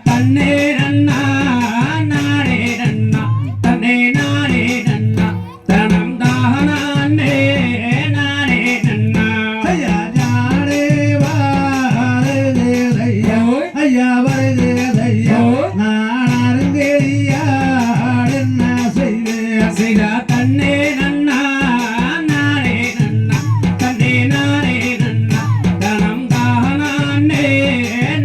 தன்னே நன்னா நானே நன்னா தன்னே நானே நன்னா தனம் தானே நானே நன்னா ஐயா ஞானே வாரே ஐயா ஐயா வரே ஐயா நான் அருங்கேரியா என்ன செய்வேன் செய்தா தன்னே நன்னா நானே நன்னா தன்னே நானே நன்னா தனம் தானே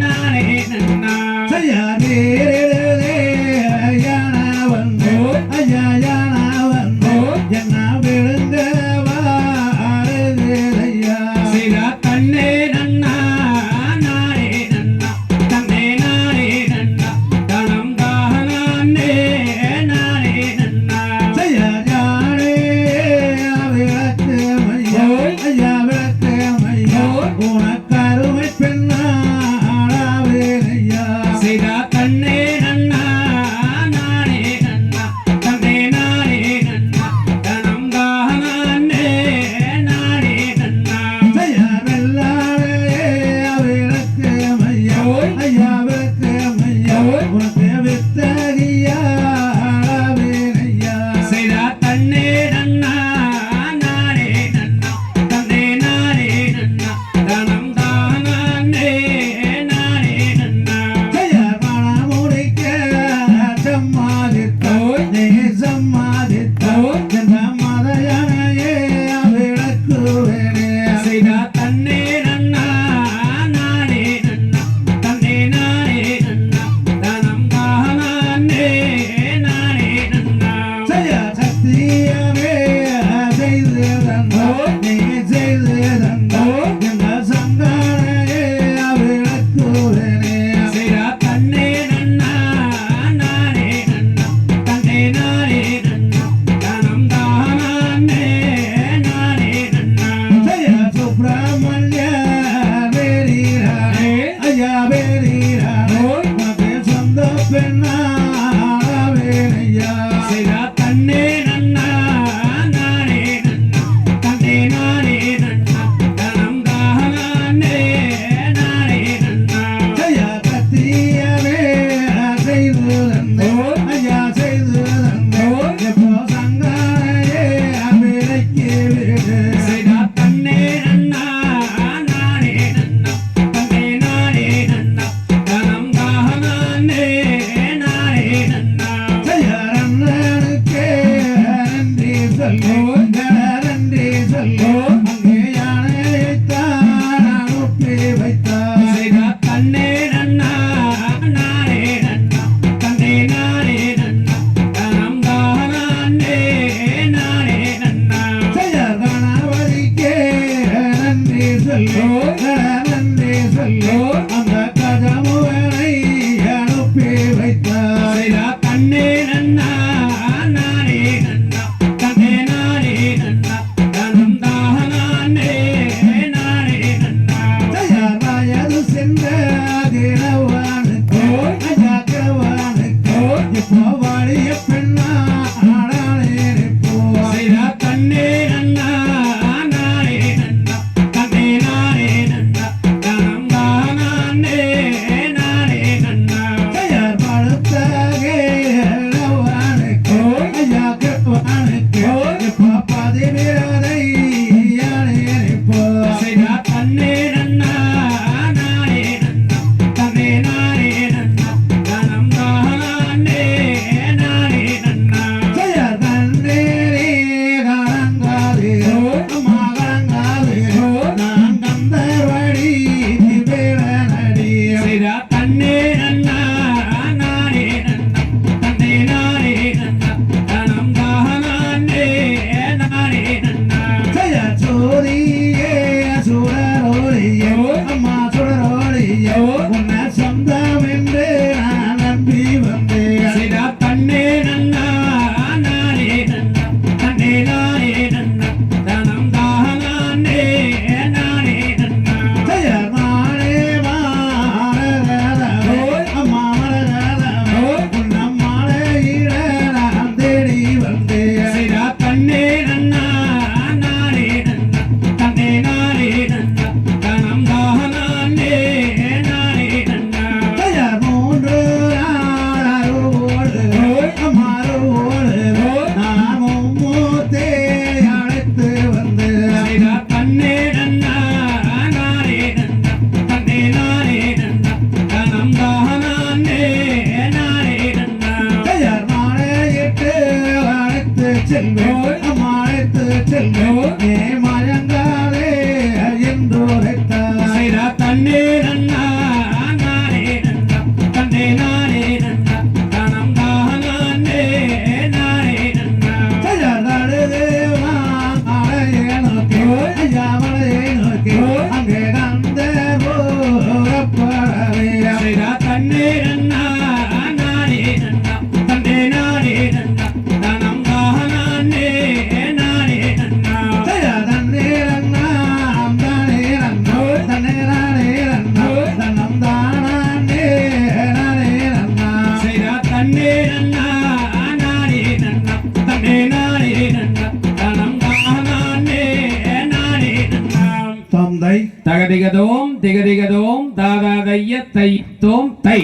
நானே நன்னா ஐயா நேரே யானா வந்து ஐயா யானா வந்து என்ன விழுங்க வாரே ஐயா செய்தா தன்னே நன்னா நானே நன்னா தன்னே நானே நன்னா தனம் தானே நானே நன்னா ஐயா ஞானே விளக்கு மையா ஐயா விளக்கு மையா உனக்கருமை பெண்ணாவே ஐயா செய்தா தன்னே நன்னா நானே நன்னா தன்னே நானே நன்னா தனம் தானே நானே நன்னா ஐயா வெள்ளாடே விளக்கு மையா ஐயா விளக்கு மையா உனக்கு வித்தகியாவே ஐயா செய்தா தன்னே நன்னா நானே நன்னா தன்னே நானே நன்னா தனம் தானே நானே நன்னா ஐயா மனமுடிக்க சம்மாதித்தோ நீ சம்மாதித்தோ என்ற மதையனையே விளக்குவேனே செய்தா தன்னே நன்னா நானே நன்னா தன்னே நானே நன்னா தனம் தானே நானே நன்னா ஐயா சத்தியமே செய்து தந்தோ நீ செய்து தந்தோ என்ற சந்தானையே விளக்குவேனே செய்தா தன்னே நன்னா நானே நன்னா தன்னே நானே நன்னா தனம் தானே நானே நன்னா ஐயா சுப்பிரமணிய வேறீரானே ஐயா வேறீரானே உனக்கு சொந்த பெண்ணாவே ஐயா செய்தா தன்னே நன்னா நானே நன்னா தன்னே நானே நன்னா தனம் தானே நானே நன்னா ஐயா கத்தியவே செய்து தந்தோ ஐயா செய்து தந்தோ எப்போ சங்காரையே விலைக்கு விடு செய்தா தன்னே நன்னா நானே நன்னா தன்னே நானே நன்னா தனம் தானே நானே நன்னா ஐயா ரன்னனுக்கே நன்றி சொல்லோ நன்றி சொல்லோ அங்கே யானைத்தான் அனுப்பி வைத்தார் செய்தா தன்னே நன்னா நானே நன்னா தன்னே நானே நன்னா தனம் தானே நானே நன்னா ஐயா கணவதிக்கே நன்றி சொல்லோ நன்றி சொல்லோ அந்த கஜமுகனை அனுப்பி வைத்தார் செய்தா தன்னே நன்னா நானே நன்னா தன்னே நானே நன்னா தனம் தானே நானே நன்னா ஐயா வயது சென்ற கிழவனுக்கோ ஐயா கிழவனுக்கோ இப்போ வாழிய பெண்ணா ஆடானே போ செய்தா தன்னே நன்னா நானே நன்னா தன்னே நானே நன்னா தனம் தானே நானே நன்னா ஐயா படுத்தகே கிழவனுக்கோ ஐயா கிழவனுக்கோ இப்போ பதிவிரதை யானே போ செய்தா தன்னே நன்னா நானே நன்னா தன்னே நானே நன்னா தனம் தானே நானே நன்னா ஐயா தன்னேரே கலங்காதீரோ அம்மா கலங்காதீரோ நான் கந்தர்வடி வேளனடி செய்தா தன்னே நன்னா நானே நன்னா தன்னே நானே நன்னா தனம் தானே நானே நன்னா ஐயா சோதியே சுடரோடியே அம்மா சுடரோடியே உன்னை சொந்தம் என்று நான் நம்பி வந்தேன் செய்தா தன்னே நன்னா நானே நன்னா தன்னே நானே நன்னா தனம் தானே நானே நன்னா ஐயா மானே மாறதோ அம்மா செல்வேன் அம்மாழைத்து செல்வேன் ஏ மயங்காதே என்றுரைத்தாய் செய்தா தன்னே நன்னா நானே நன்னா தன்னே நானே நன்னா தனம் தானே நானே நன்னா ஜயதடு தேவா அழையே நோக்கி ஐயாவளையே நோக்கி அங்கே கந்தே போகப்படவே செய்தா தன்னே நன்னா நானே நன்னா தன்னே நானே நன்னா தனம் தானே நானே நன்னா ஜயதன்னே ரன்னா அந்தானே ரன்னோ தன்னே நானே ரன்னோ தன்னம் தானே நானே ரன்னா செய்தா தன்னே நன்னா நானே நன்னா தன்னே நானே நன்னா தனம் தானே நானே நன்னா தந்தை தகதிகதோம் திகதிகதோம் தாதாதைய தை தோம் தை